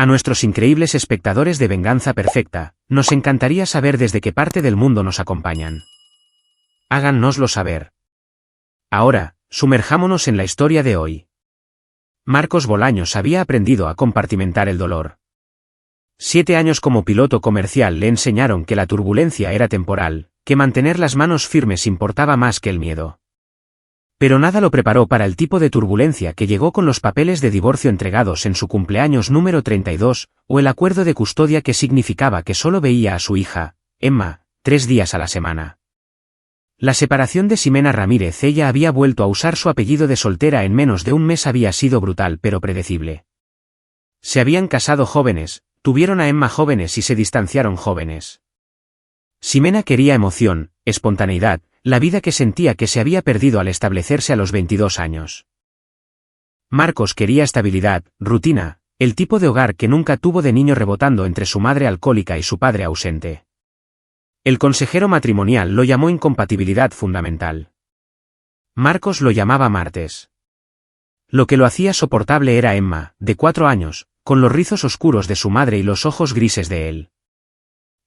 A nuestros increíbles espectadores de Venganza Perfecta, nos encantaría saber desde qué parte del mundo nos acompañan. Háganoslo saber. Ahora, sumerjámonos en la historia de hoy. Marcos Bolaños había aprendido a compartimentar el dolor. 7 años como piloto comercial le enseñaron que la turbulencia era temporal, que mantener las manos firmes importaba más que el miedo. Pero nada lo preparó para el tipo de turbulencia que llegó con los papeles de divorcio entregados en su cumpleaños número 32, o el acuerdo de custodia que significaba que solo veía a su hija, Emma, 3 días a la semana. La separación de Ximena Ramírez. Ella había vuelto a usar su apellido de soltera en menos de un mes. Había sido brutal pero predecible. Se habían casado jóvenes, tuvieron a Emma jóvenes y se distanciaron jóvenes. Ximena quería emoción, espontaneidad, la vida que sentía que se había perdido al establecerse a los 22 años. Marcos quería estabilidad, rutina, el tipo de hogar que nunca tuvo de niño, rebotando entre su madre alcohólica y su padre ausente. El consejero matrimonial lo llamó incompatibilidad fundamental. Marcos lo llamaba martes. Lo que lo hacía soportable era Emma, de 4 años, con los rizos oscuros de su madre y los ojos grises de él.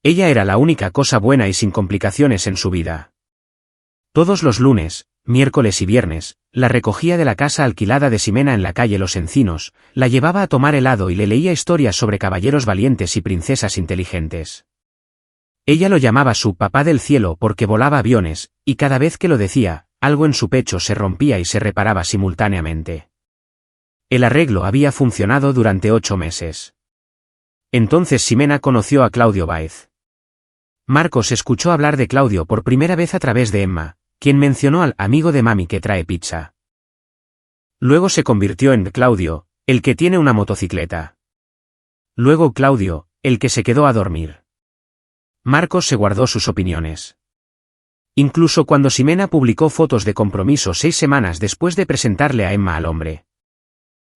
Ella era la única cosa buena y sin complicaciones en su vida. Todos los lunes, miércoles y viernes, la recogía de la casa alquilada de Ximena en la calle Los Encinos, la llevaba a tomar helado y le leía historias sobre caballeros valientes y princesas inteligentes. Ella lo llamaba su papá del cielo porque volaba aviones, y cada vez que lo decía, algo en su pecho se rompía y se reparaba simultáneamente. El arreglo había funcionado durante 8 meses. Entonces Ximena conoció a Claudio Báez. Marcos escuchó hablar de Claudio por primera vez a través de Emma, quien mencionó al amigo de mami que trae pizza. Luego se convirtió en Claudio, el que tiene una motocicleta. Luego Claudio, el que se quedó a dormir. Marcos se guardó sus opiniones. Incluso cuando Ximena publicó fotos de compromiso 6 semanas después de presentarle a Emma al hombre.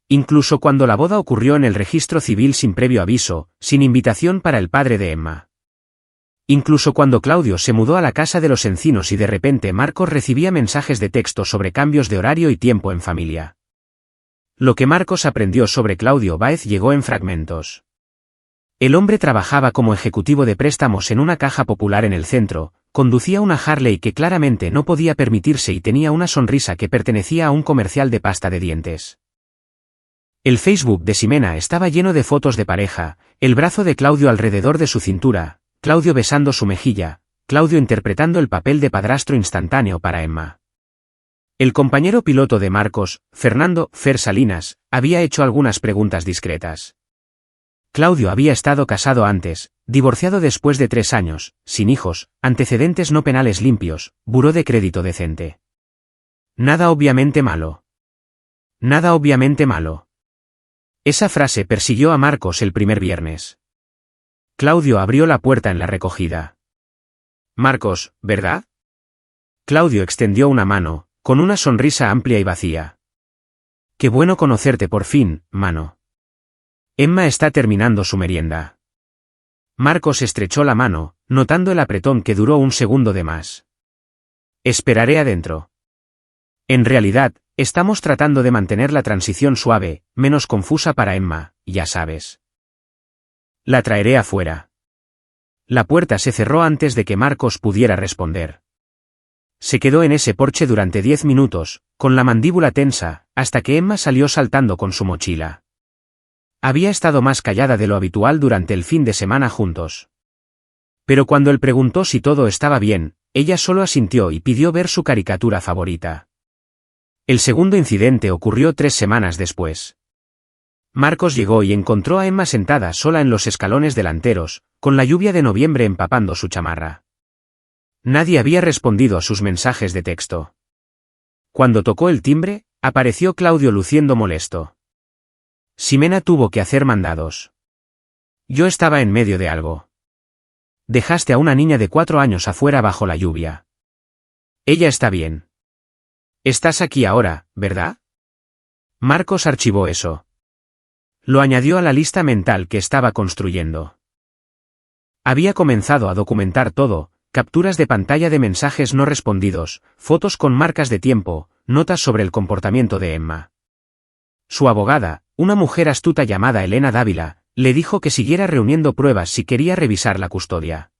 Incluso cuando la boda ocurrió en el registro civil sin previo aviso, sin invitación para el padre de Emma. Incluso cuando Claudio se mudó a la casa de Los Encinos y de repente Marcos recibía mensajes de texto sobre cambios de horario y tiempo en familia. Lo que Marcos aprendió sobre Claudio Báez llegó en fragmentos. El hombre trabajaba como ejecutivo de préstamos en una caja popular en el centro, conducía una Harley que claramente no podía permitirse y tenía una sonrisa que pertenecía a un comercial de pasta de dientes. El Facebook de Ximena estaba lleno de fotos de pareja, el brazo de Claudio alrededor de su cintura, Claudio besando su mejilla, Claudio interpretando el papel de padrastro instantáneo para Emma. El compañero piloto de Marcos, Fernando Fer Salinas, había hecho algunas preguntas discretas. Claudio había estado casado antes, divorciado después de 3 años, sin hijos, antecedentes no penales limpios, buró de crédito decente. Nada obviamente malo. Nada obviamente malo. Esa frase persiguió a Marcos el primer viernes. Claudio abrió la puerta en la recogida. Marcos, ¿verdad? Claudio extendió una mano, con una sonrisa amplia y vacía. Qué bueno conocerte por fin, mano. Emma está terminando su merienda. Marcos estrechó la mano, notando el apretón que duró un segundo de más. Esperaré adentro. En realidad, estamos tratando de mantener la transición suave, menos confusa para Emma, ya sabes. La traeré afuera. La puerta se cerró antes de que Marcos pudiera responder. Se quedó en ese porche durante 10 minutos, con la mandíbula tensa, hasta que Emma salió saltando con su mochila. Había estado más callada de lo habitual durante el fin de semana juntos. Pero cuando él preguntó si todo estaba bien, ella solo asintió y pidió ver su caricatura favorita. El segundo incidente ocurrió 3 semanas después. Marcos llegó y encontró a Emma sentada sola en los escalones delanteros, con la lluvia de noviembre empapando su chamarra. Nadie había respondido a sus mensajes de texto. Cuando tocó el timbre, apareció Claudio luciendo molesto. Ximena tuvo que hacer mandados. Yo estaba en medio de algo. Dejaste a una niña de 4 años afuera bajo la lluvia. Ella está bien. Estás aquí ahora, ¿verdad? Marcos archivó eso. Lo añadió a la lista mental que estaba construyendo. Había comenzado a documentar todo, capturas de pantalla de mensajes no respondidos, fotos con marcas de tiempo, notas sobre el comportamiento de Emma. Su abogada, una mujer astuta llamada Elena Dávila, Le dijo que siguiera reuniendo pruebas si quería revisar la custodia.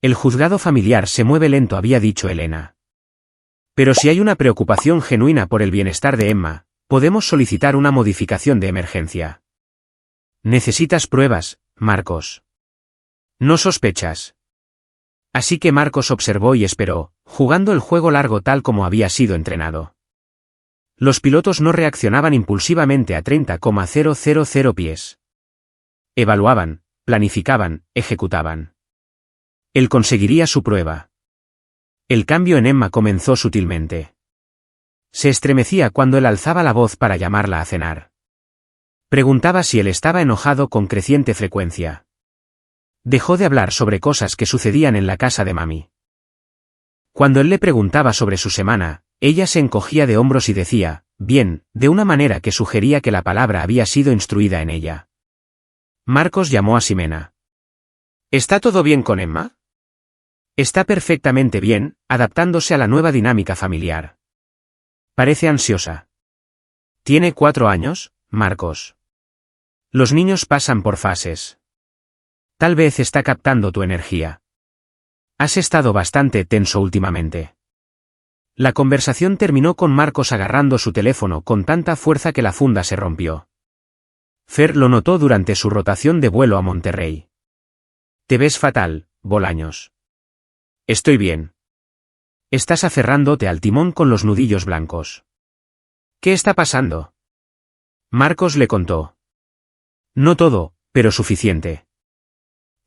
El juzgado familiar se mueve lento, había dicho Elena. Pero si hay una preocupación genuina por el bienestar de Emma, podemos solicitar una modificación de emergencia. Necesitas pruebas, Marcos. No sospechas. Así que Marcos observó y esperó, jugando el juego largo tal como había sido entrenado. Los pilotos no reaccionaban impulsivamente a 30,000 pies. Evaluaban, planificaban, ejecutaban. Él conseguiría su prueba. El cambio en Emma comenzó sutilmente. Se estremecía cuando él alzaba la voz para llamarla a cenar. Preguntaba si él estaba enojado con creciente frecuencia. Dejó de hablar sobre cosas que sucedían en la casa de mami. Cuando él le preguntaba sobre su semana, ella se encogía de hombros y decía, bien, de una manera que sugería que la palabra había sido instruida en ella. Marcos llamó a Ximena. ¿Está todo bien con Emma? Está perfectamente bien, adaptándose a la nueva dinámica familiar. Parece ansiosa. Tiene 4 años, Marcos. Los niños pasan por fases. Tal vez está captando tu energía. Has estado bastante tenso últimamente. La conversación terminó con Marcos agarrando su teléfono con tanta fuerza que la funda se rompió. Fer lo notó durante su rotación de vuelo a Monterrey. Te ves fatal, Bolaños. Estoy bien. Estás aferrándote al timón con los nudillos blancos. ¿Qué está pasando? Marcos le contó. No todo, pero suficiente.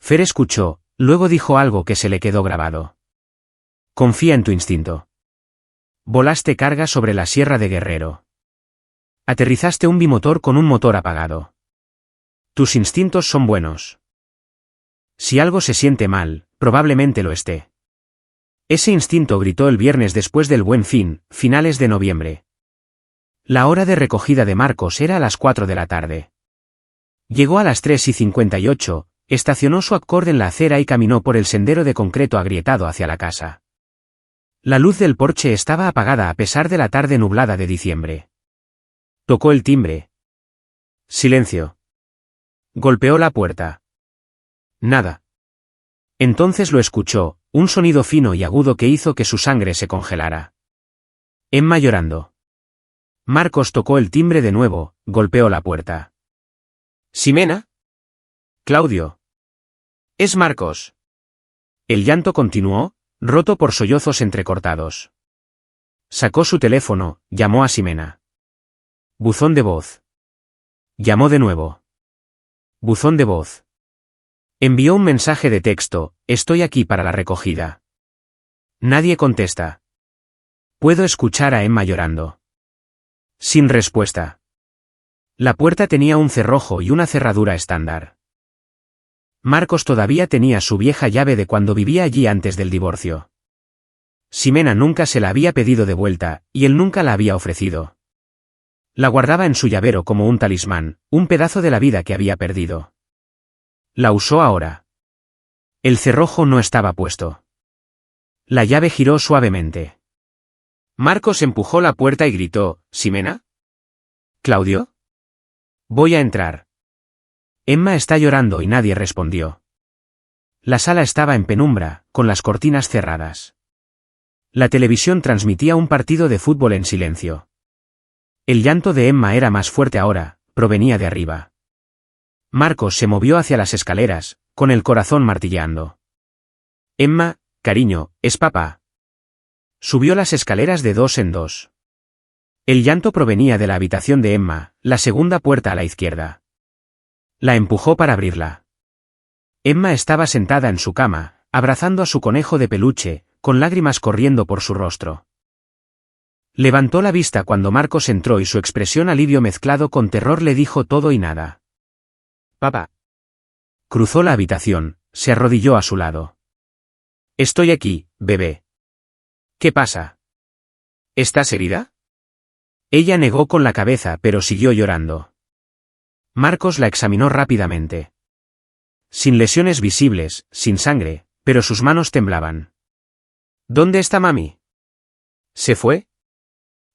Fer escuchó, luego dijo algo que se le quedó grabado. Confía en tu instinto. Volaste carga sobre la Sierra de Guerrero. Aterrizaste un bimotor con un motor apagado. Tus instintos son buenos. Si algo se siente mal, probablemente lo esté. Ese instinto gritó el viernes después del Buen Fin, finales de noviembre. La hora de recogida de Marcos era a las 4 de la tarde. Llegó a las 3:58, estacionó su Accord en la acera y caminó por el sendero de concreto agrietado hacia la casa. La luz del porche estaba apagada a pesar de la tarde nublada de diciembre. Tocó el timbre. Silencio. Golpeó la puerta. Nada. Entonces lo escuchó, un sonido fino y agudo que hizo que su sangre se congelara. Emma llorando. Marcos tocó el timbre de nuevo, golpeó la puerta. ¿Ximena? Claudio. Es Marcos. El llanto continuó, roto por sollozos entrecortados. Sacó su teléfono, llamó a Ximena. Buzón de voz. Llamó de nuevo. Buzón de voz. Envió un mensaje de texto, estoy aquí para la recogida. Nadie contesta. Puedo escuchar a Emma llorando. Sin respuesta. La puerta tenía un cerrojo y una cerradura estándar. Marcos todavía tenía su vieja llave de cuando vivía allí antes del divorcio. Ximena nunca se la había pedido de vuelta, y él nunca la había ofrecido. La guardaba en su llavero como un talismán, un pedazo de la vida que había perdido. La usó ahora. El cerrojo no estaba puesto. La llave giró suavemente. Marcos empujó la puerta y gritó, ¿Ximena? ¿Claudio? Voy a entrar. Emma está llorando y nadie respondió. La sala estaba en penumbra, con las cortinas cerradas. La televisión transmitía un partido de fútbol en silencio. El llanto de Emma era más fuerte ahora, provenía de arriba. Marcos se movió hacia las escaleras, con el corazón martilleando. Emma, cariño, es papá. Subió las escaleras de 2 en 2. El llanto provenía de la habitación de Emma, la segunda puerta a la izquierda. La empujó para abrirla. Emma estaba sentada en su cama, abrazando a su conejo de peluche, con lágrimas corriendo por su rostro. Levantó la vista cuando Marcos entró y su expresión alivio mezclado con terror le dijo todo y nada. Papá. Cruzó la habitación, se arrodilló a su lado. Estoy aquí, bebé. ¿Qué pasa? ¿Estás herida? Ella negó con la cabeza pero siguió llorando. Marcos la examinó rápidamente. Sin lesiones visibles, sin sangre, pero sus manos temblaban. ¿Dónde está mami? ¿Se fue?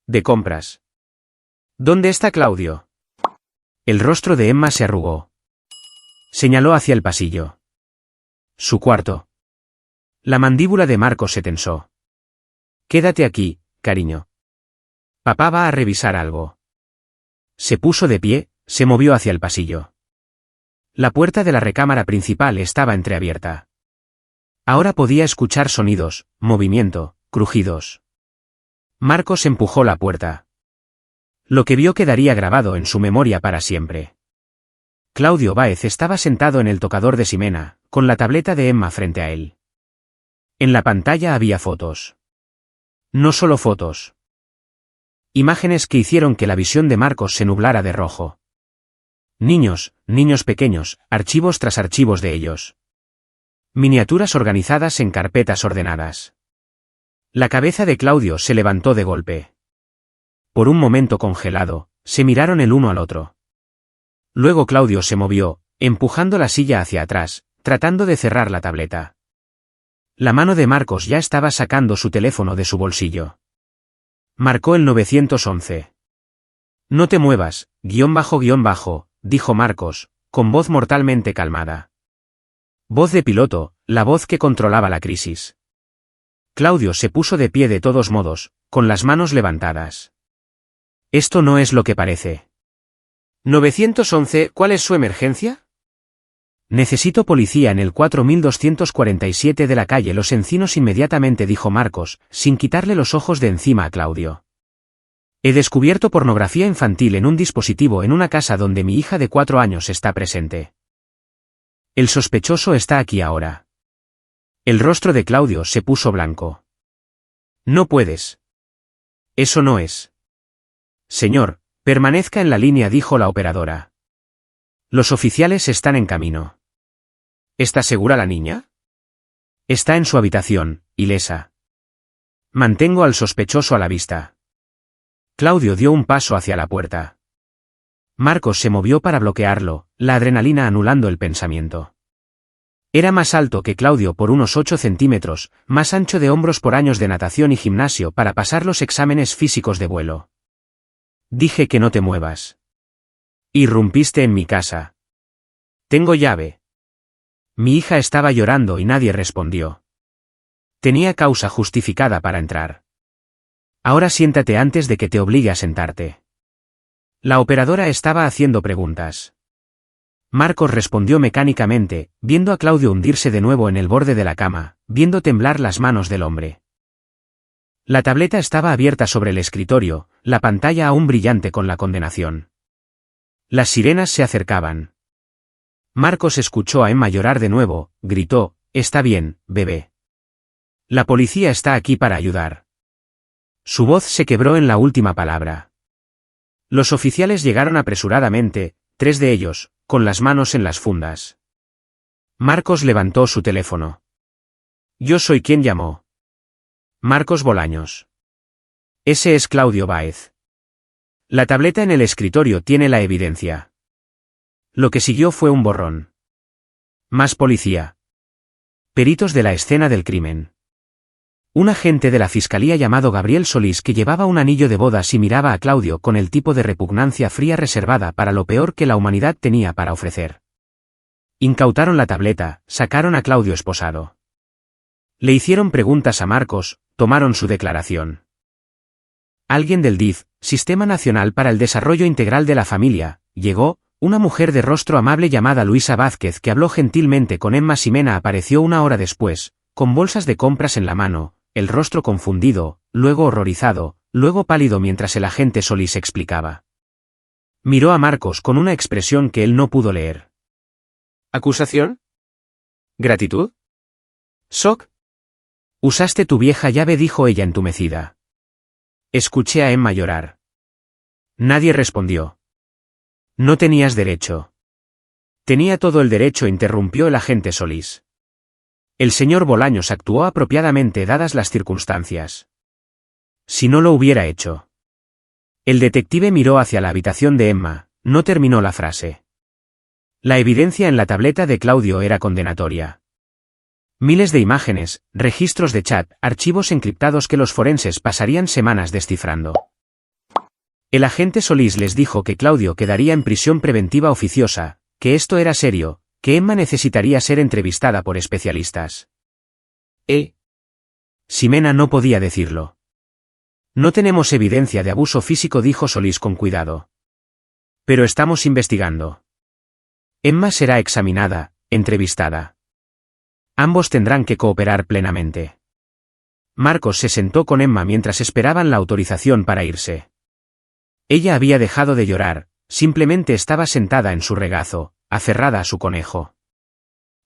De compras. ¿Dónde está Claudio? El rostro de Emma se arrugó. Señaló hacia el pasillo. Su cuarto. La mandíbula de Marcos se tensó. Quédate aquí, cariño. Papá va a revisar algo. Se puso de pie, se movió hacia el pasillo. La puerta de la recámara principal estaba entreabierta. Ahora podía escuchar sonidos, movimiento, crujidos. Marcos empujó la puerta. Lo que vio quedaría grabado en su memoria para siempre. Claudio Báez estaba sentado en el tocador de Ximena, con la tableta de Emma frente a él. En la pantalla había fotos. No solo fotos. Imágenes que hicieron que la visión de Marcos se nublara de rojo. Niños pequeños, archivos tras archivos de ellos. Miniaturas organizadas en carpetas ordenadas. La cabeza de Claudio se levantó de golpe. Por un momento congelado, se miraron el uno al otro. Luego Claudio se movió, empujando la silla hacia atrás, tratando de cerrar la tableta. La mano de Marcos ya estaba sacando su teléfono de su bolsillo. Marcó el 911. No te muevas, _, dijo Marcos, con voz mortalmente calmada. Voz de piloto, la voz que controlaba la crisis. Claudio se puso de pie de todos modos, con las manos levantadas. Esto no es lo que parece. 911, ¿cuál es su emergencia? Necesito policía en el 4247 de la calle Los Encinos inmediatamente, dijo Marcos, sin quitarle los ojos de encima a Claudio. He descubierto pornografía infantil en un dispositivo en una casa donde mi hija de 4 años está presente. El sospechoso está aquí ahora. El rostro de Claudio se puso blanco. No puedes. Eso no es. Señor, permanezca en la línea, dijo la operadora. Los oficiales están en camino. ¿Está segura la niña? Está en su habitación, ilesa. Mantengo al sospechoso a la vista. Claudio dio un paso hacia la puerta. Marcos se movió para bloquearlo, la adrenalina anulando el pensamiento. Era más alto que Claudio por unos 8 centímetros, más ancho de hombros por años de natación y gimnasio para pasar los exámenes físicos de vuelo. Dije que no te muevas. Irrumpiste en mi casa. Tengo llave. Mi hija estaba llorando y nadie respondió. Tenía causa justificada para entrar. Ahora siéntate antes de que te obligue a sentarte. La operadora estaba haciendo preguntas. Marcos respondió mecánicamente, viendo a Claudio hundirse de nuevo en el borde de la cama, viendo temblar las manos del hombre. La tableta estaba abierta sobre el escritorio, la pantalla aún brillante con la condenación. Las sirenas se acercaban. Marcos escuchó a Emma llorar de nuevo, gritó, «Está bien, bebé. La policía está aquí para ayudar». Su voz se quebró en la última palabra. Los oficiales llegaron apresuradamente, 3 de ellos, con las manos en las fundas. Marcos levantó su teléfono. Yo soy quien llamó. Marcos Bolaños. Ese es Claudio Báez. La tableta en el escritorio tiene la evidencia. Lo que siguió fue un borrón. Más policía. Peritos de la escena del crimen. Un agente de la fiscalía llamado Gabriel Solís que llevaba un anillo de bodas y miraba a Claudio con el tipo de repugnancia fría reservada para lo peor que la humanidad tenía para ofrecer. Incautaron la tableta, sacaron a Claudio esposado. Le hicieron preguntas a Marcos, tomaron su declaración. Alguien del DIF, Sistema Nacional para el Desarrollo Integral de la Familia, llegó, una mujer de rostro amable llamada Luisa Vázquez que habló gentilmente con Emma Ximena apareció 1 hora después, con bolsas de compras en la mano, el rostro confundido, luego horrorizado, luego pálido mientras el agente Solís explicaba. Miró a Marcos con una expresión que él no pudo leer. ¿Acusación? ¿Gratitud? ¿Shock? Usaste tu vieja llave, dijo ella entumecida. Escuché a Emma llorar. Nadie respondió. No tenías derecho. Tenía todo el derecho, interrumpió el agente Solís. El señor Bolaños actuó apropiadamente dadas las circunstancias. Si no lo hubiera hecho. El detective miró hacia la habitación de Emma, no terminó la frase. La evidencia en la tableta de Claudio era condenatoria. Miles de imágenes, registros de chat, archivos encriptados que los forenses pasarían semanas descifrando. El agente Solís les dijo que Claudio quedaría en prisión preventiva oficiosa, que esto era serio, que Emma necesitaría ser entrevistada por especialistas. Ximena no podía decirlo. No tenemos evidencia de abuso físico, dijo Solís con cuidado. Pero estamos investigando. Emma será examinada, entrevistada. Ambos tendrán que cooperar plenamente. Marcos se sentó con Emma mientras esperaban la autorización para irse. Ella había dejado de llorar, simplemente estaba sentada en su regazo, aferrada a su conejo.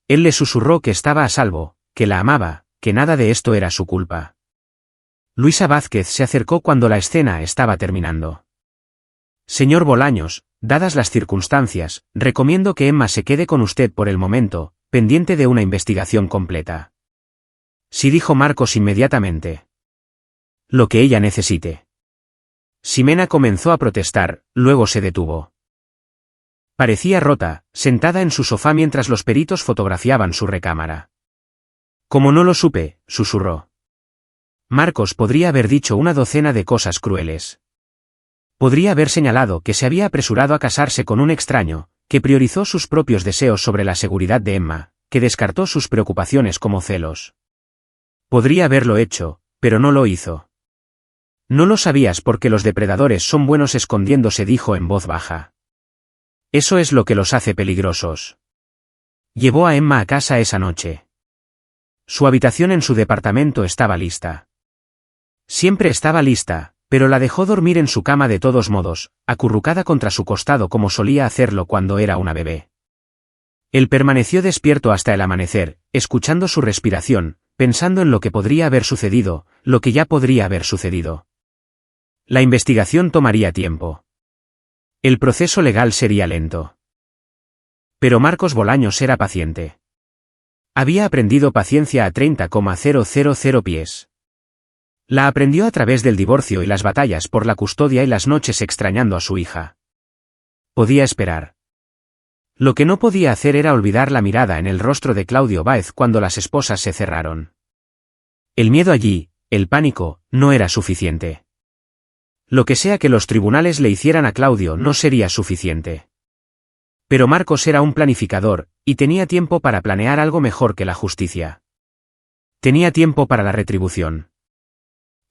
Él le susurró que estaba a salvo, que la amaba, que nada de esto era su culpa. Luisa Vázquez se acercó cuando la escena estaba terminando. Señor Bolaños, dadas las circunstancias, recomiendo que Emma se quede con usted por el momento, pendiente de una investigación completa. Sí, dijo Marcos inmediatamente. Lo que ella necesite. Ximena comenzó a protestar, luego se detuvo. Parecía rota, sentada en su sofá mientras los peritos fotografiaban su recámara. Como no lo supe, susurró. Marcos podría haber dicho una docena de cosas crueles. Podría haber señalado que se había apresurado a casarse con un extraño, que priorizó sus propios deseos sobre la seguridad de Emma, que descartó sus preocupaciones como celos. Podría haberlo hecho, pero no lo hizo. No lo sabías porque los depredadores son buenos escondiéndose, dijo en voz baja. Eso es lo que los hace peligrosos. Llevó a Emma a casa esa noche. Su habitación en su departamento estaba lista. Siempre estaba lista, pero la dejó dormir en su cama de todos modos, acurrucada contra su costado como solía hacerlo cuando era una bebé. Él permaneció despierto hasta el amanecer, escuchando su respiración, pensando en lo que podría haber sucedido, lo que ya podría haber sucedido. La investigación tomaría tiempo. El proceso legal sería lento. Pero Marcos Bolaños era paciente. Había aprendido paciencia a 30,000 pies. La aprendió a través del divorcio y las batallas por la custodia y las noches extrañando a su hija. Podía esperar. Lo que no podía hacer era olvidar la mirada en el rostro de Claudio Báez cuando las esposas se cerraron. El miedo allí, el pánico, no era suficiente. Lo que sea que los tribunales le hicieran a Claudio no sería suficiente. Pero Marcos era un planificador, y tenía tiempo para planear algo mejor que la justicia. Tenía tiempo para la retribución.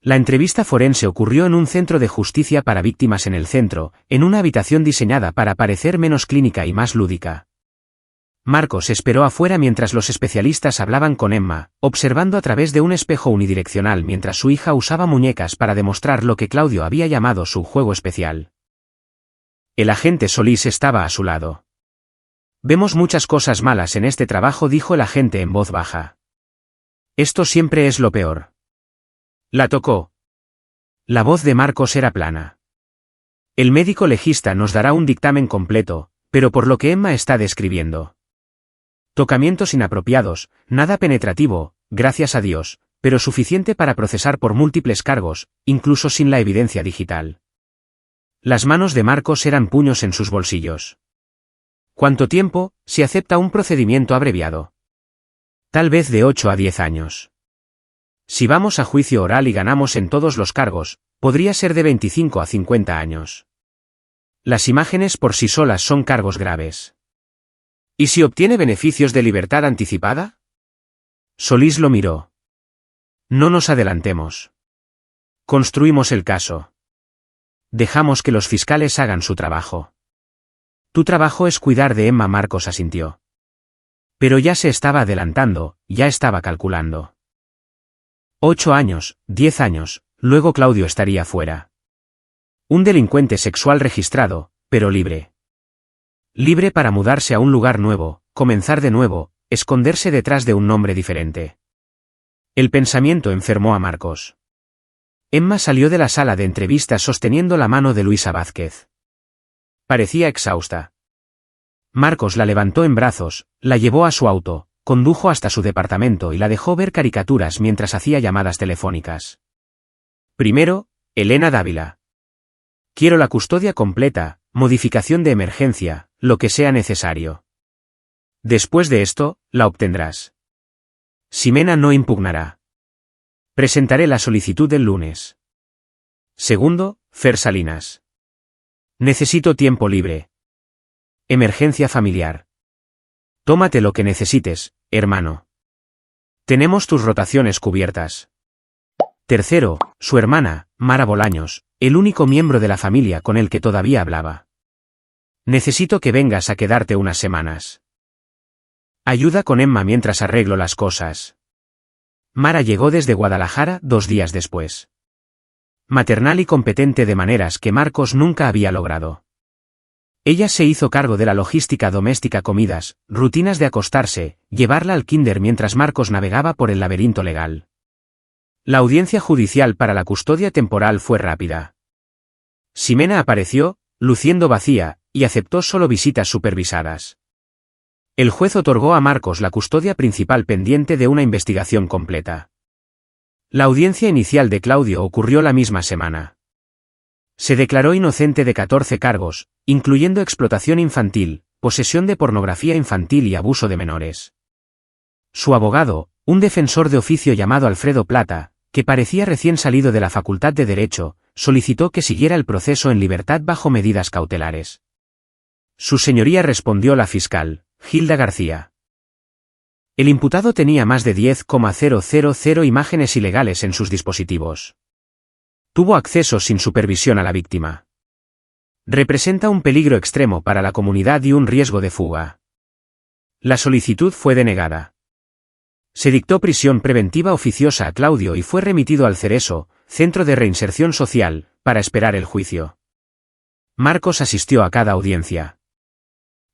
La entrevista forense ocurrió en un centro de justicia para víctimas en el centro, en una habitación diseñada para parecer menos clínica y más lúdica. Marcos esperó afuera mientras los especialistas hablaban con Emma, observando a través de un espejo unidireccional mientras su hija usaba muñecas para demostrar lo que Claudio había llamado su juego especial. El agente Solís estaba a su lado. Vemos muchas cosas malas en este trabajo, dijo el agente en voz baja. Esto siempre es lo peor. La tocó. La voz de Marcos era plana. El médico legista nos dará un dictamen completo, pero por lo que Emma está describiendo. Tocamientos inapropiados, nada penetrativo, gracias a Dios, pero suficiente para procesar por múltiples cargos, incluso sin la evidencia digital. Las manos de Marcos eran puños en sus bolsillos. ¿Cuánto tiempo, si acepta un procedimiento abreviado? Tal vez de 8 a 10 años. Si vamos a juicio oral y ganamos en todos los cargos, podría ser de 25 a 50 años. Las imágenes por sí solas son cargos graves. ¿Y si obtiene beneficios de libertad anticipada? Solís lo miró. No nos adelantemos. Construimos el caso. Dejamos que los fiscales hagan su trabajo. Tu trabajo es cuidar de Emma. Marcos asintió. Pero ya se estaba adelantando, ya estaba calculando. 8 años, 10 años, luego Claudio estaría fuera. Un delincuente sexual registrado, pero libre. Libre para mudarse a un lugar nuevo, comenzar de nuevo, esconderse detrás de un nombre diferente. El pensamiento enfermó a Marcos. Emma salió de la sala de entrevistas sosteniendo la mano de Luisa Vázquez. Parecía exhausta. Marcos la levantó en brazos, la llevó a su auto, condujo hasta su departamento y la dejó ver caricaturas mientras hacía llamadas telefónicas. Primero, Elena Dávila. Quiero la custodia completa, modificación de emergencia, lo que sea necesario. Después de esto, la obtendrás. Ximena no impugnará. Presentaré la solicitud el lunes. Segundo, Fer Salinas. Necesito tiempo libre. Emergencia familiar. Tómate lo que necesites, hermano. Tenemos tus rotaciones cubiertas. Tercero, su hermana, Mara Bolaños, el único miembro de la familia con el que todavía hablaba. Necesito que vengas a quedarte unas semanas. Ayuda con Emma mientras arreglo las cosas. Mara llegó desde Guadalajara 2 días después. Maternal y competente de maneras que Marcos nunca había logrado. Ella se hizo cargo de la logística doméstica, comidas, rutinas de acostarse, llevarla al kinder mientras Marcos navegaba por el laberinto legal. La audiencia judicial para la custodia temporal fue rápida. Ximena apareció, luciendo vacía, y aceptó solo visitas supervisadas. El juez otorgó a Marcos la custodia principal pendiente de una investigación completa. La audiencia inicial de Claudio ocurrió la misma semana. Se declaró inocente de 14 cargos, incluyendo explotación infantil, posesión de pornografía infantil y abuso de menores. Su abogado, un defensor de oficio llamado Alfredo Plata, que parecía recién salido de la Facultad de Derecho, solicitó que siguiera el proceso en libertad bajo medidas cautelares. Su señoría, respondió la fiscal, Gilda García. El imputado tenía más de 10,000 imágenes ilegales en sus dispositivos. Tuvo acceso sin supervisión a la víctima. Representa un peligro extremo para la comunidad y un riesgo de fuga. La solicitud fue denegada. Se dictó prisión preventiva oficiosa a Claudio y fue remitido al Cereso, Centro de Reinserción Social, para esperar el juicio. Marcos asistió a cada audiencia.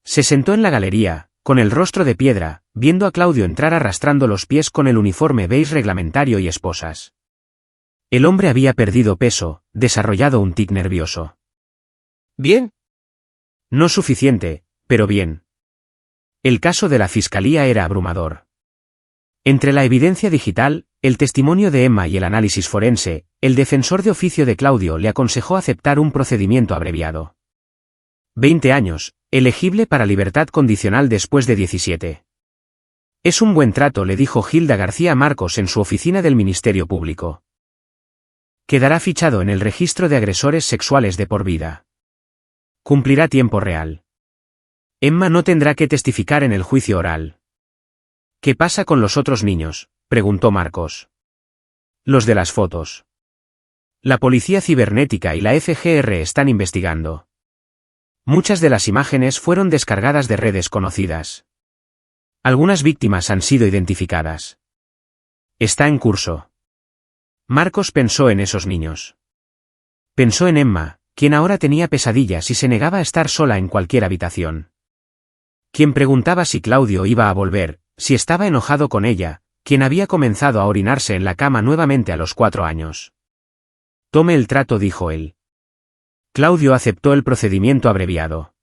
Se sentó en la galería, con el rostro de piedra, viendo a Claudio entrar arrastrando los pies con el uniforme beige reglamentario y esposas. El hombre había perdido peso, desarrollado un tic nervioso. ¿Bien? No suficiente, pero bien. El caso de la fiscalía era abrumador. Entre la evidencia digital, el testimonio de Emma y el análisis forense, el defensor de oficio de Claudio le aconsejó aceptar un procedimiento abreviado. 20 años, elegible para libertad condicional después de 17. Es un buen trato, le dijo Gilda García a Marcos en su oficina del Ministerio Público. Quedará fichado en el registro de agresores sexuales de por vida. Cumplirá tiempo real. Emma no tendrá que testificar en el juicio oral. ¿Qué pasa con los otros niños?, preguntó Marcos. Los de las fotos. La policía cibernética y la FGR están investigando. Muchas de las imágenes fueron descargadas de redes conocidas. Algunas víctimas han sido identificadas. Está en curso. Marcos pensó en esos niños. Pensó en Emma, quien ahora tenía pesadillas y se negaba a estar sola en cualquier habitación. Quien preguntaba si Claudio iba a volver, si estaba enojado con ella, quien había comenzado a orinarse en la cama nuevamente a los 4 años. Tome el trato, dijo él. Claudio aceptó el procedimiento abreviado.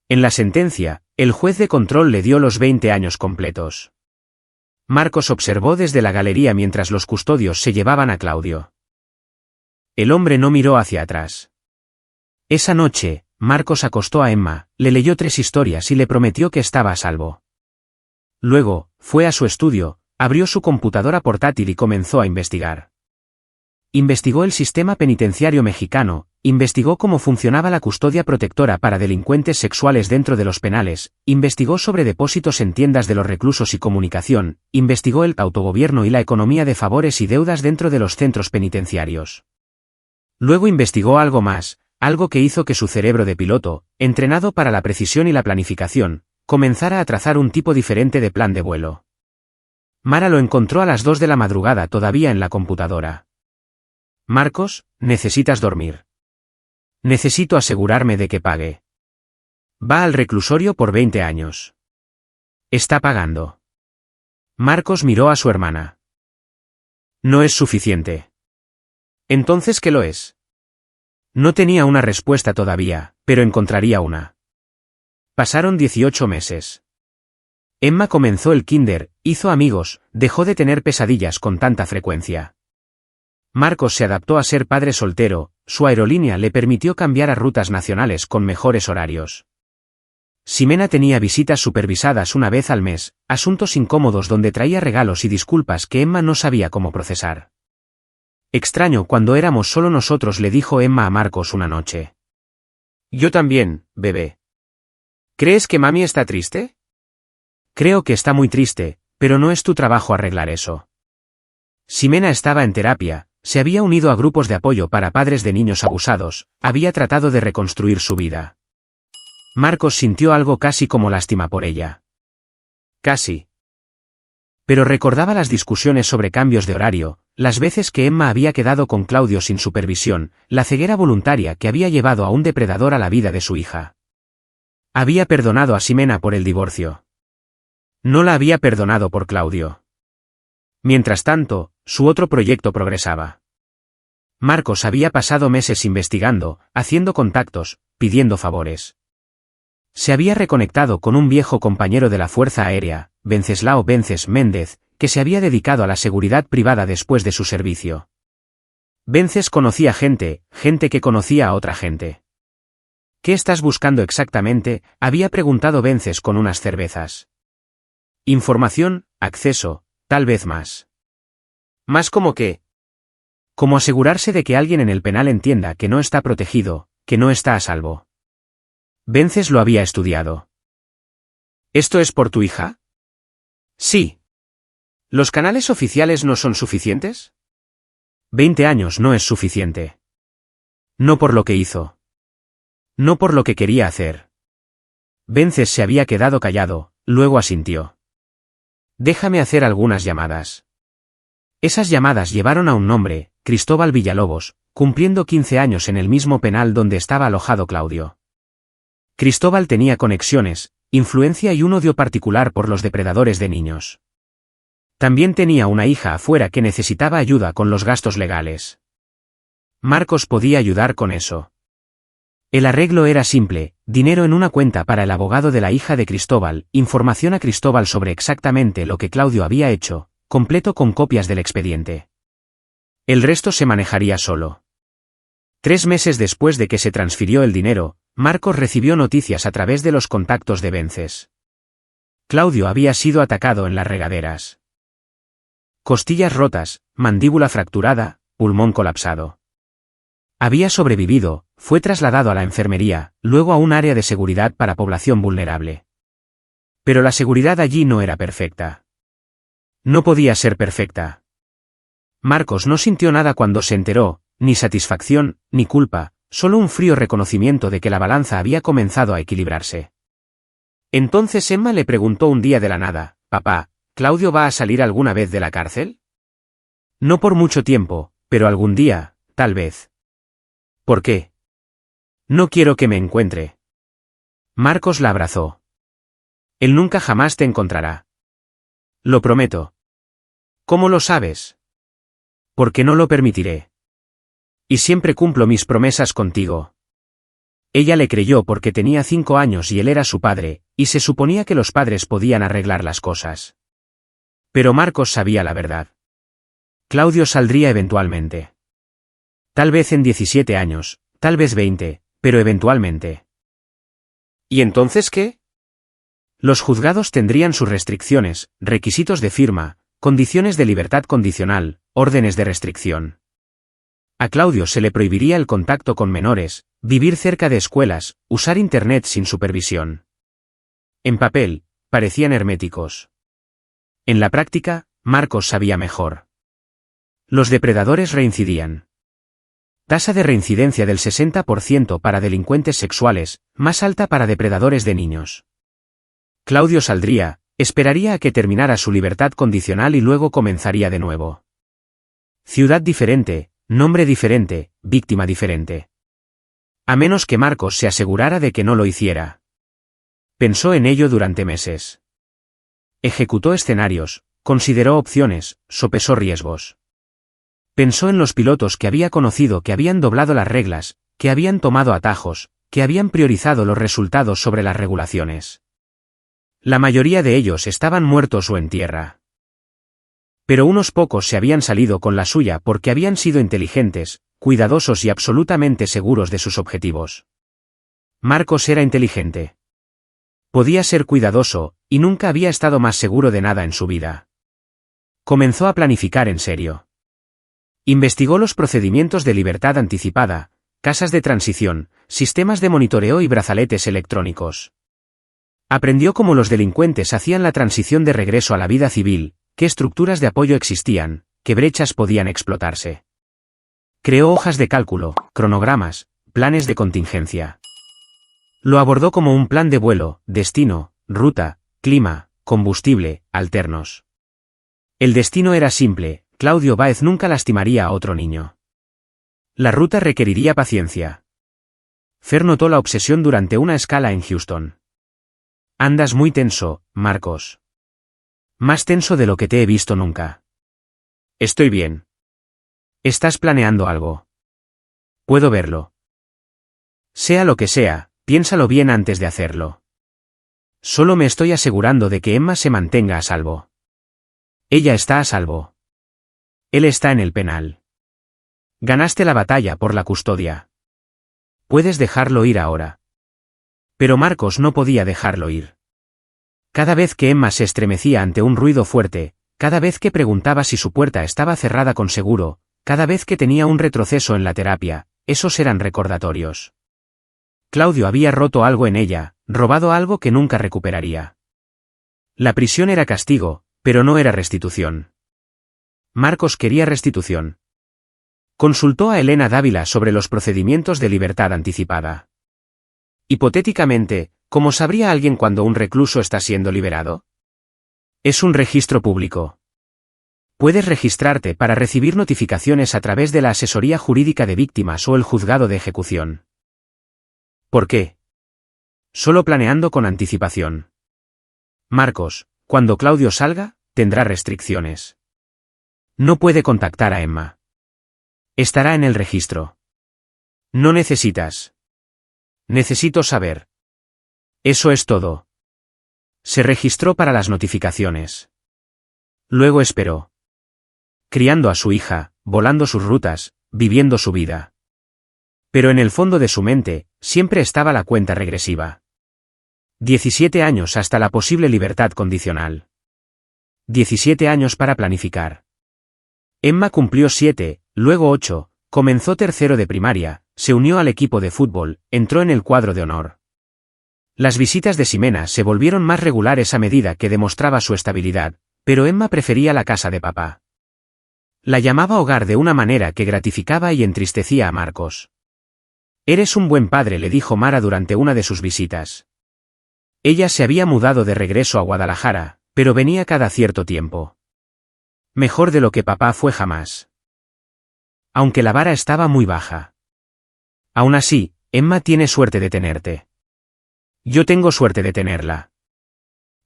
En la sentencia, el juez de control le dio los 20 años completos. Marcos observó desde la galería mientras los custodios se llevaban a Claudio. El hombre no miró hacia atrás. Esa noche, Marcos acostó a Emma, le leyó 3 historias y le prometió que estaba a salvo. Luego, fue a su estudio, abrió su computadora portátil y comenzó a investigar. Investigó el sistema penitenciario mexicano, investigó cómo funcionaba la custodia protectora para delincuentes sexuales dentro de los penales, investigó sobre depósitos en tiendas de los reclusos y comunicación, investigó el autogobierno y la economía de favores y deudas dentro de los centros penitenciarios. Luego investigó algo más, algo que hizo que su cerebro de piloto, entrenado para la precisión y la planificación, comenzara a trazar un tipo diferente de plan de vuelo. Mara lo encontró a las 2 de la madrugada todavía en la computadora. Marcos, necesitas dormir. Necesito asegurarme de que pague. Va al reclusorio por 20 años. Está pagando. Marcos miró a su hermana. No es suficiente. ¿Entonces qué lo es? No tenía una respuesta todavía, pero encontraría una. Pasaron 18 meses. Emma comenzó el kinder, hizo amigos, dejó de tener pesadillas con tanta frecuencia. Marcos se adaptó a ser padre soltero, su aerolínea le permitió cambiar a rutas nacionales con mejores horarios. Ximena tenía visitas supervisadas una vez al mes, asuntos incómodos donde traía regalos y disculpas que Emma no sabía cómo procesar. Extraño cuando éramos solo nosotros, le dijo Emma a Marcos una noche. Yo también, bebé. ¿Crees que mami está triste? Creo que está muy triste, pero no es tu trabajo arreglar eso. Ximena estaba en terapia, se había unido a grupos de apoyo para padres de niños abusados, había tratado de reconstruir su vida. Marcos sintió algo casi como lástima por ella. Casi. Pero recordaba las discusiones sobre cambios de horario, las veces que Emma había quedado con Claudio sin supervisión, la ceguera voluntaria que había llevado a un depredador a la vida de su hija. Había perdonado a Ximena por el divorcio. No la había perdonado por Claudio. Mientras tanto, su otro proyecto progresaba. Marcos había pasado meses investigando, haciendo contactos, pidiendo favores. Se había reconectado con un viejo compañero de la Fuerza Aérea, Venceslao Vences Méndez, que se había dedicado a la seguridad privada después de su servicio. Vences conocía gente que conocía a otra gente. ¿Qué estás buscando exactamente?, había preguntado Vences con unas cervezas. Información, acceso, tal vez más. ¿Más como qué? Como asegurarse de que alguien en el penal entienda que no está protegido, que no está a salvo. Vences lo había estudiado. ¿Esto es por tu hija? Sí. ¿Los canales oficiales no son suficientes? 20 años no es suficiente. No por lo que hizo. No por lo que quería hacer. Vences se había quedado callado, luego asintió. Déjame hacer algunas llamadas. Esas llamadas llevaron a un hombre, Cristóbal Villalobos, cumpliendo 15 años en el mismo penal donde estaba alojado Claudio. Cristóbal tenía conexiones, influencia y un odio particular por los depredadores de niños. También tenía una hija afuera que necesitaba ayuda con los gastos legales. Marcos podía ayudar con eso. El arreglo era simple, dinero en una cuenta para el abogado de la hija de Cristóbal, información a Cristóbal sobre exactamente lo que Claudio había hecho, completo con copias del expediente. El resto se manejaría solo. 3 meses después de que se transfirió el dinero, Marcos recibió noticias a través de los contactos de Vences. Claudio había sido atacado en las regaderas. Costillas rotas, mandíbula fracturada, pulmón colapsado. Había sobrevivido, fue trasladado a la enfermería, luego a un área de seguridad para población vulnerable. Pero la seguridad allí no era perfecta. No podía ser perfecta. Marcos no sintió nada cuando se enteró, ni satisfacción, ni culpa, solo un frío reconocimiento de que la balanza había comenzado a equilibrarse. Entonces Emma le preguntó un día de la nada, «Papá, ¿Claudio va a salir alguna vez de la cárcel?» No por mucho tiempo, pero algún día, tal vez. ¿Por qué? No quiero que me encuentre. Marcos la abrazó. Él nunca jamás te encontrará. Lo prometo. ¿Cómo lo sabes? Porque no lo permitiré. Y siempre cumplo mis promesas contigo. Ella le creyó porque tenía 5 años y él era su padre, y se suponía que los padres podían arreglar las cosas. Pero Marcos sabía la verdad. Claudio saldría eventualmente. Tal vez en 17 años, tal vez 20, pero eventualmente. ¿Y entonces qué? Los juzgados tendrían sus restricciones, requisitos de firma, condiciones de libertad condicional, órdenes de restricción. A Claudio se le prohibiría el contacto con menores, vivir cerca de escuelas, usar internet sin supervisión. En papel, parecían herméticos. En la práctica, Marcos sabía mejor. Los depredadores reincidían. Tasa de reincidencia del 60% para delincuentes sexuales, más alta para depredadores de niños. Claudio saldría, esperaría a que terminara su libertad condicional y luego comenzaría de nuevo. Ciudad diferente, nombre diferente, víctima diferente. A menos que Marcos se asegurara de que no lo hiciera. Pensó en ello durante meses. Ejecutó escenarios, consideró opciones, sopesó riesgos. Pensó en los pilotos que había conocido que habían doblado las reglas, que habían tomado atajos, que habían priorizado los resultados sobre las regulaciones. La mayoría de ellos estaban muertos o en tierra. Pero unos pocos se habían salido con la suya porque habían sido inteligentes, cuidadosos y absolutamente seguros de sus objetivos. Marcos era inteligente. Podía ser cuidadoso, y nunca había estado más seguro de nada en su vida. Comenzó a planificar en serio. Investigó los procedimientos de libertad anticipada, casas de transición, sistemas de monitoreo y brazaletes electrónicos. Aprendió cómo los delincuentes hacían la transición de regreso a la vida civil, qué estructuras de apoyo existían, qué brechas podían explotarse. Creó hojas de cálculo, cronogramas, planes de contingencia. Lo abordó como un plan de vuelo, destino, ruta, clima, combustible, alternos. El destino era simple: Claudio Báez nunca lastimaría a otro niño. La ruta requeriría paciencia. Fer notó la obsesión durante una escala en Houston. Andas muy tenso, Marcos. Más tenso de lo que te he visto nunca. Estoy bien. ¿Estás planeando algo? Puedo verlo. Sea lo que sea, piénsalo bien antes de hacerlo. Solo me estoy asegurando de que Emma se mantenga a salvo. Ella está a salvo. Él está en el penal. Ganaste la batalla por la custodia. Puedes dejarlo ir ahora. Pero Marcos no podía dejarlo ir. Cada vez que Emma se estremecía ante un ruido fuerte, cada vez que preguntaba si su puerta estaba cerrada con seguro, cada vez que tenía un retroceso en la terapia, esos eran recordatorios. Claudio había roto algo en ella, robado algo que nunca recuperaría. La prisión era castigo, pero no era restitución. Marcos quería restitución. Consultó a Elena Dávila sobre los procedimientos de libertad anticipada. Hipotéticamente, ¿cómo sabría alguien cuando un recluso está siendo liberado? Es un registro público. Puedes registrarte para recibir notificaciones a través de la Asesoría Jurídica de Víctimas o el Juzgado de Ejecución. ¿Por qué? Solo planeando con anticipación. Marcos, cuando Claudio salga, tendrá restricciones. No puede contactar a Emma. Estará en el registro. No necesitas. Necesito saber. Eso es todo. Se registró para las notificaciones. Luego esperó. Criando a su hija, volando sus rutas, viviendo su vida. Pero en el fondo de su mente, siempre estaba la cuenta regresiva. 17 años hasta la posible libertad condicional. 17 años para planificar. Emma cumplió 7, luego 8, comenzó tercero de primaria, se unió al equipo de fútbol, entró en el cuadro de honor. Las visitas de Ximena se volvieron más regulares a medida que demostraba su estabilidad, pero Emma prefería la casa de papá. La llamaba hogar de una manera que gratificaba y entristecía a Marcos. Eres un buen padre, le dijo Mara durante una de sus visitas. Ella se había mudado de regreso a Guadalajara, pero venía cada cierto tiempo. Mejor de lo que papá fue jamás. Aunque la vara estaba muy baja. Aún así, Emma tiene suerte de tenerte. Yo tengo suerte de tenerla.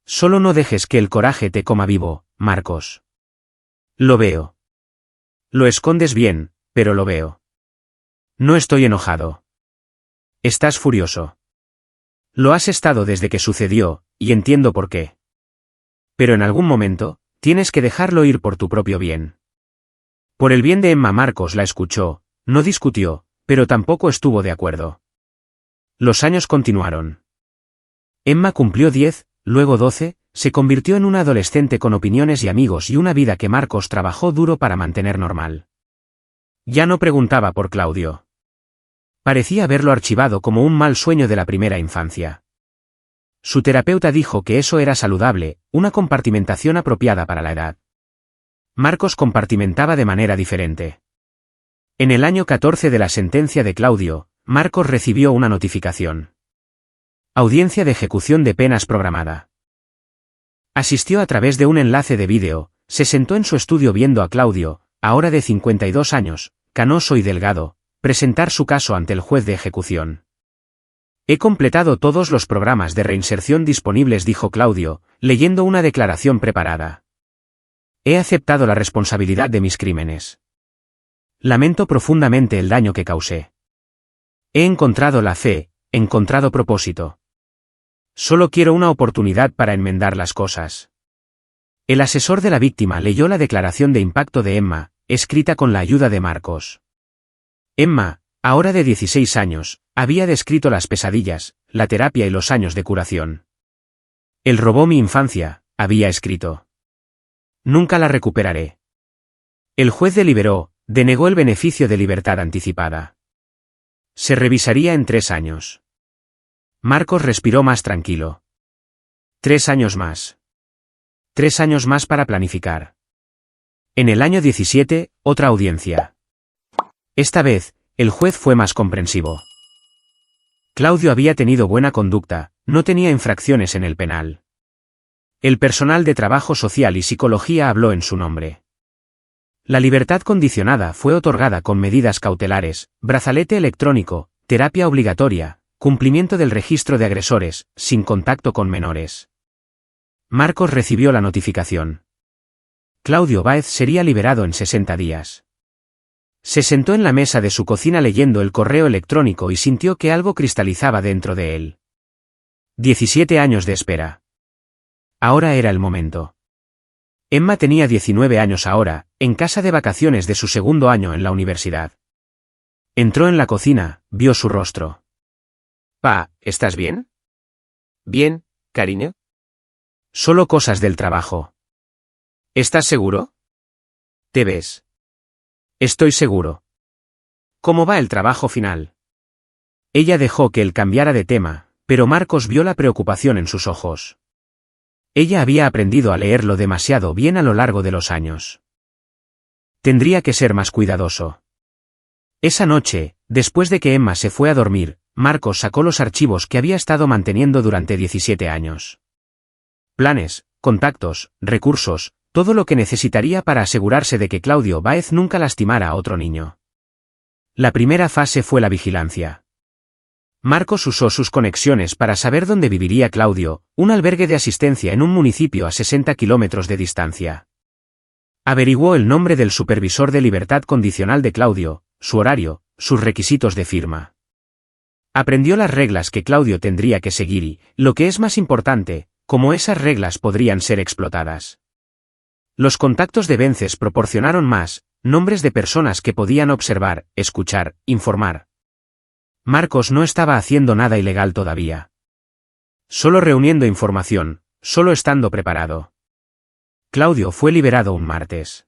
Solo no dejes que el coraje te coma vivo, Marcos. Lo veo. Lo escondes bien, pero lo veo. No estoy enojado. Estás furioso. Lo has estado desde que sucedió, y entiendo por qué. Pero en algún momento, tienes que dejarlo ir por tu propio bien. Por el bien de Emma. Marcos la escuchó, no discutió, pero tampoco estuvo de acuerdo. Los años continuaron. Emma cumplió 10, luego 12, se convirtió en una adolescente con opiniones y amigos y una vida que Marcos trabajó duro para mantener normal. Ya no preguntaba por Claudio. Parecía haberlo archivado como un mal sueño de la primera infancia. Su terapeuta dijo que eso era saludable, una compartimentación apropiada para la edad. Marcos compartimentaba de manera diferente. En el año 14 de la sentencia de Claudio, Marcos recibió una notificación. Audiencia de ejecución de penas programada. Asistió a través de un enlace de vídeo, se sentó en su estudio viendo a Claudio, ahora de 52 años, canoso y delgado, presentar su caso ante el juez de ejecución. He completado todos los programas de reinserción disponibles, dijo Claudio, leyendo una declaración preparada. He aceptado la responsabilidad de mis crímenes. Lamento profundamente el daño que causé. He encontrado la fe, encontrado propósito. Solo quiero una oportunidad para enmendar las cosas. El asesor de la víctima leyó la declaración de impacto de Emma, escrita con la ayuda de Marcos. Emma, ahora de 16 años, había descrito las pesadillas, la terapia y los años de curación. Él robó mi infancia, había escrito. Nunca la recuperaré. El juez deliberó, denegó el beneficio de libertad anticipada. Se revisaría en 3 años. Marcos respiró más tranquilo. 3 años más. 3 años más para planificar. En el año 17, otra audiencia. Esta vez, el juez fue más comprensivo. Claudio había tenido buena conducta, no tenía infracciones en el penal. El personal de trabajo social y psicología habló en su nombre. La libertad condicionada fue otorgada con medidas cautelares, brazalete electrónico, terapia obligatoria, cumplimiento del registro de agresores, sin contacto con menores. Marcos recibió la notificación. Claudio Báez sería liberado en 60 días. Se sentó en la mesa de su cocina leyendo el correo electrónico y sintió que algo cristalizaba dentro de él. 17 años de espera. Ahora era el momento. Emma tenía 19 años ahora, en casa de vacaciones de su segundo año en la universidad. Entró en la cocina, vio su rostro. Pa, ¿estás bien? Bien, cariño. Solo cosas del trabajo. ¿Estás seguro? ¿Te ves? Estoy seguro. ¿Cómo va el trabajo final? Ella dejó que él cambiara de tema, pero Marcos vio la preocupación en sus ojos. Ella había aprendido a leerlo demasiado bien a lo largo de los años. Tendría que ser más cuidadoso. Esa noche, después de que Emma se fue a dormir, Marcos sacó los archivos que había estado manteniendo durante 17 años. Planes, contactos, recursos, todo lo que necesitaría para asegurarse de que Claudio Báez nunca lastimara a otro niño. La primera fase fue la vigilancia. Marcos usó sus conexiones para saber dónde viviría Claudio, un albergue de asistencia en un municipio a 60 kilómetros de distancia. Averiguó el nombre del supervisor de libertad condicional de Claudio, su horario, sus requisitos de firma. Aprendió las reglas que Claudio tendría que seguir y, lo que es más importante, cómo esas reglas podrían ser explotadas. Los contactos de Vences proporcionaron más, nombres de personas que podían observar, escuchar, informar. Marcos no estaba haciendo nada ilegal todavía. Solo reuniendo información, solo estando preparado. Claudio fue liberado un martes.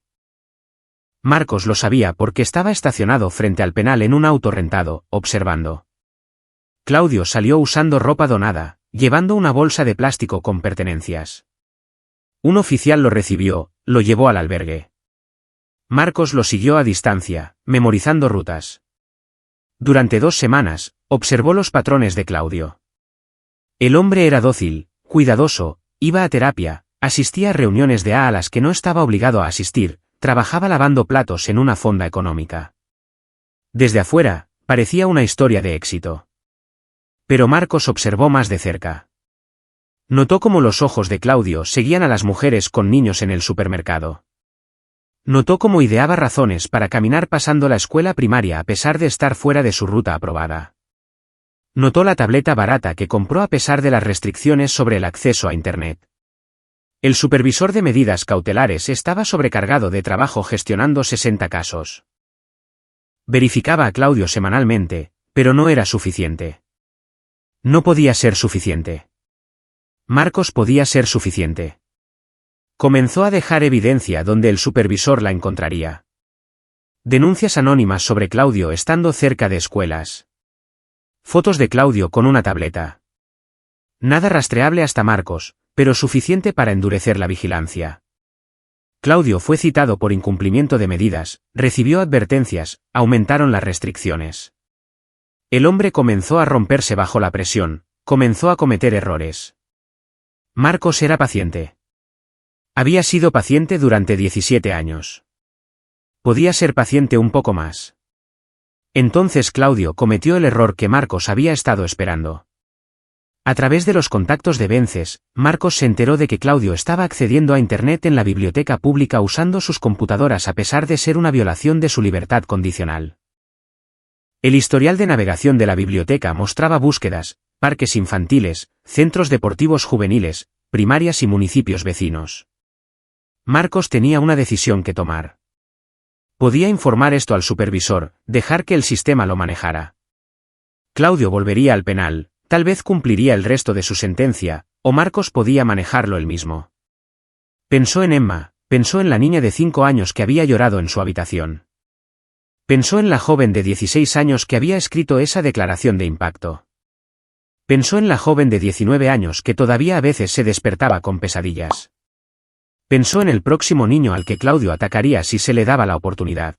Marcos lo sabía porque estaba estacionado frente al penal en un auto rentado, observando. Claudio salió usando ropa donada, llevando una bolsa de plástico con pertenencias. Un oficial lo recibió, lo llevó al albergue. Marcos lo siguió a distancia, memorizando rutas. Durante 2 semanas, observó los patrones de Claudio. El hombre era dócil, cuidadoso, iba a terapia, asistía a reuniones de a las que no estaba obligado a asistir, trabajaba lavando platos en una fonda económica. Desde afuera, parecía una historia de éxito. Pero Marcos observó más de cerca. Notó cómo los ojos de Claudio seguían a las mujeres con niños en el supermercado. Notó cómo ideaba razones para caminar pasando la escuela primaria a pesar de estar fuera de su ruta aprobada. Notó la tableta barata que compró a pesar de las restricciones sobre el acceso a Internet. El supervisor de medidas cautelares estaba sobrecargado de trabajo gestionando 60 casos. Verificaba a Claudio semanalmente, pero no era suficiente. No podía ser suficiente. Marcos podía ser suficiente. Comenzó a dejar evidencia donde el supervisor la encontraría. Denuncias anónimas sobre Claudio estando cerca de escuelas. Fotos de Claudio con una tableta. Nada rastreable hasta Marcos, pero suficiente para endurecer la vigilancia. Claudio fue citado por incumplimiento de medidas, recibió advertencias, aumentaron las restricciones. El hombre comenzó a romperse bajo la presión, comenzó a cometer errores. Marcos era paciente. Había sido paciente durante 17 años. Podía ser paciente un poco más. Entonces Claudio cometió el error que Marcos había estado esperando. A través de los contactos de Vences, Marcos se enteró de que Claudio estaba accediendo a Internet en la biblioteca pública usando sus computadoras a pesar de ser una violación de su libertad condicional. El historial de navegación de la biblioteca mostraba búsquedas, parques infantiles, centros deportivos juveniles, primarias y municipios vecinos. Marcos tenía una decisión que tomar. Podía informar esto al supervisor, dejar que el sistema lo manejara. Claudio volvería al penal, tal vez cumpliría el resto de su sentencia, o Marcos podía manejarlo él mismo. Pensó en Emma, pensó en la niña de 5 años que había llorado en su habitación. Pensó en la joven de 16 años que había escrito esa declaración de impacto. Pensó en la joven de 19 años que todavía a veces se despertaba con pesadillas. Pensó en el próximo niño al que Claudio atacaría si se le daba la oportunidad.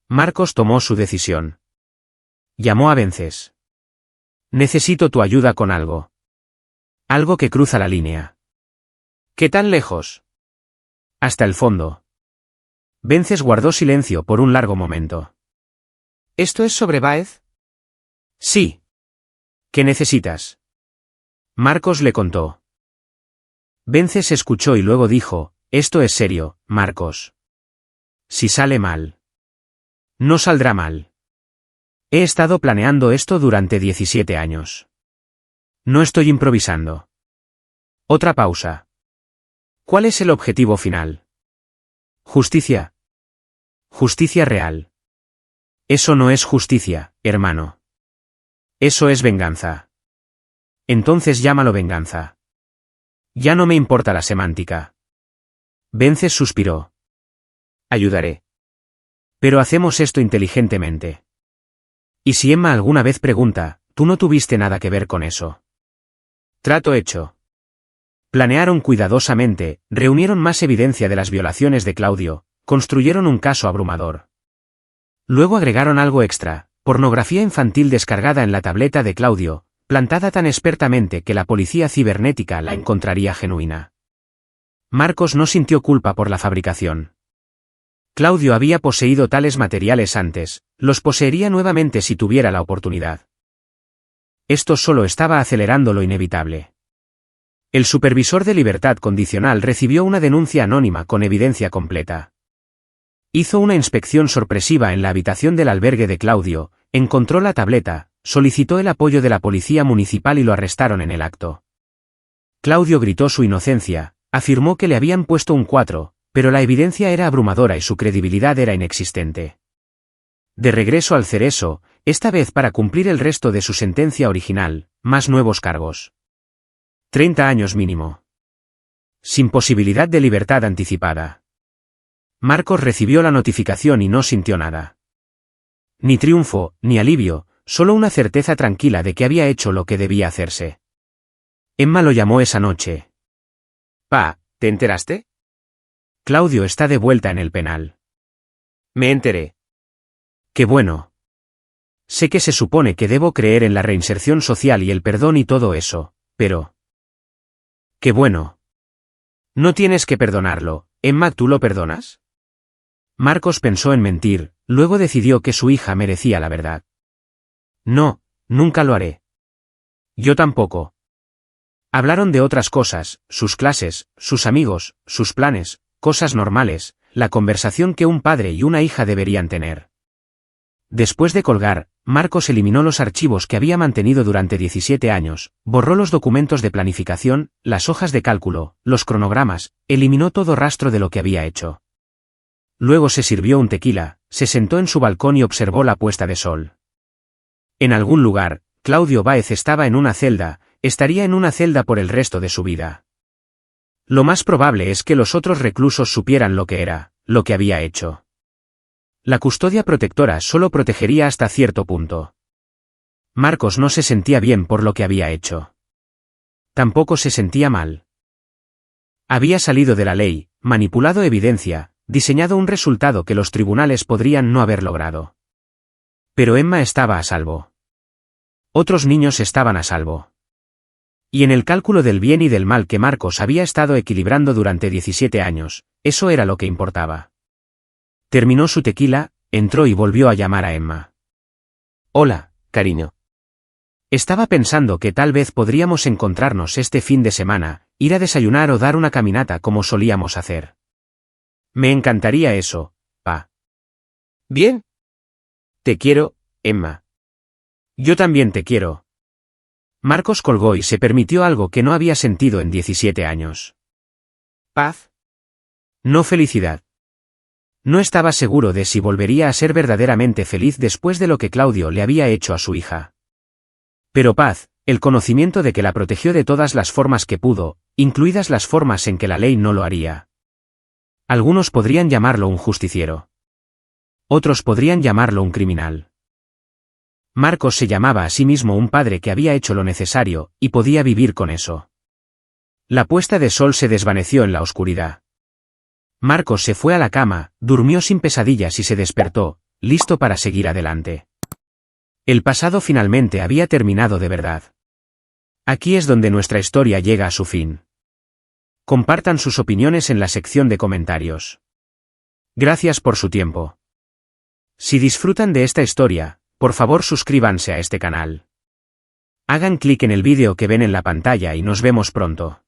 Marcos tomó su decisión. Llamó a Vences. Necesito tu ayuda con algo. Algo que cruza la línea. ¿Qué tan lejos? Hasta el fondo. Vences guardó silencio por un largo momento. ¿Esto es sobre Baez? Sí. ¿Qué necesitas? Marcos le contó. Vences escuchó y luego dijo, esto es serio, Marcos. Si sale mal. No saldrá mal. He estado planeando esto durante 17 años. No estoy improvisando. Otra pausa. ¿Cuál es el objetivo final? Justicia. Justicia real. Eso no es justicia, hermano. Eso es venganza. Entonces llámalo venganza. Ya no me importa la semántica. Vences suspiró. Ayudaré. Pero hacemos esto inteligentemente. Y si Emma alguna vez pregunta, tú no tuviste nada que ver con eso. Trato hecho. Planearon cuidadosamente, reunieron más evidencia de las violaciones de Claudio, construyeron un caso abrumador. Luego agregaron algo extra, pornografía infantil descargada en la tableta de Claudio, plantada tan expertamente que la policía cibernética la encontraría genuina. Marcos no sintió culpa por la fabricación. Claudio había poseído tales materiales antes, los poseería nuevamente si tuviera la oportunidad. Esto solo estaba acelerando lo inevitable. El supervisor de libertad condicional recibió una denuncia anónima con evidencia completa. Hizo una inspección sorpresiva en la habitación del albergue de Claudio, encontró la tableta, solicitó el apoyo de la policía municipal y lo arrestaron en el acto. Claudio gritó su inocencia, afirmó que le habían puesto un 4, pero la evidencia era abrumadora y su credibilidad era inexistente. De regreso al Cerezo, esta vez para cumplir el resto de su sentencia original, más nuevos cargos. 30 años mínimo. Sin posibilidad de libertad anticipada. Marcos recibió la notificación y no sintió nada. Ni triunfo, ni alivio, solo una certeza tranquila de que había hecho lo que debía hacerse. Emma lo llamó esa noche. Pa, ¿te enteraste? Claudio está de vuelta en el penal. Me enteré. Qué bueno. Sé que se supone que debo creer en la reinserción social y el perdón y todo eso, pero... Qué bueno. No tienes que perdonarlo, Emma, ¿tú lo perdonas? Marcos pensó en mentir, luego decidió que su hija merecía la verdad. No, nunca lo haré. Yo tampoco. Hablaron de otras cosas, sus clases, sus amigos, sus planes, cosas normales, la conversación que un padre y una hija deberían tener. Después de colgar, Marcos eliminó los archivos que había mantenido durante 17 años, borró los documentos de planificación, las hojas de cálculo, los cronogramas, eliminó todo rastro de lo que había hecho. Luego se sirvió un tequila, se sentó en su balcón y observó la puesta de sol. En algún lugar, Claudio Baez estaba en una celda, estaría en una celda por el resto de su vida. Lo más probable es que los otros reclusos supieran lo que era, lo que había hecho. La custodia protectora solo protegería hasta cierto punto. Marcos no se sentía bien por lo que había hecho. Tampoco se sentía mal. Había salido de la ley, manipulado evidencia, diseñado un resultado que los tribunales podrían no haber logrado. Pero Emma estaba a salvo. Otros niños estaban a salvo. Y en el cálculo del bien y del mal que Marcos había estado equilibrando durante 17 años, eso era lo que importaba. Terminó su tequila, entró y volvió a llamar a Emma. Hola, cariño. Estaba pensando que tal vez podríamos encontrarnos este fin de semana, ir a desayunar o dar una caminata como solíamos hacer. Me encantaría eso, pa. Bien. Te quiero, Emma. Yo también te quiero. Marcos colgó y se permitió algo que no había sentido en 17 años. Paz. No felicidad. No estaba seguro de si volvería a ser verdaderamente feliz después de lo que Claudio le había hecho a su hija. Pero paz, el conocimiento de que la protegió de todas las formas que pudo, incluidas las formas en que la ley no lo haría. Algunos podrían llamarlo un justiciero. Otros podrían llamarlo un criminal. Marcos se llamaba a sí mismo un padre que había hecho lo necesario, y podía vivir con eso. La puesta de sol se desvaneció en la oscuridad. Marcos se fue a la cama, durmió sin pesadillas y se despertó, listo para seguir adelante. El pasado finalmente había terminado de verdad. Aquí es donde nuestra historia llega a su fin. Compartan sus opiniones en la sección de comentarios. Gracias por su tiempo. Si disfrutan de esta historia, por favor suscríbanse a este canal. Hagan clic en el vídeo que ven en la pantalla y nos vemos pronto.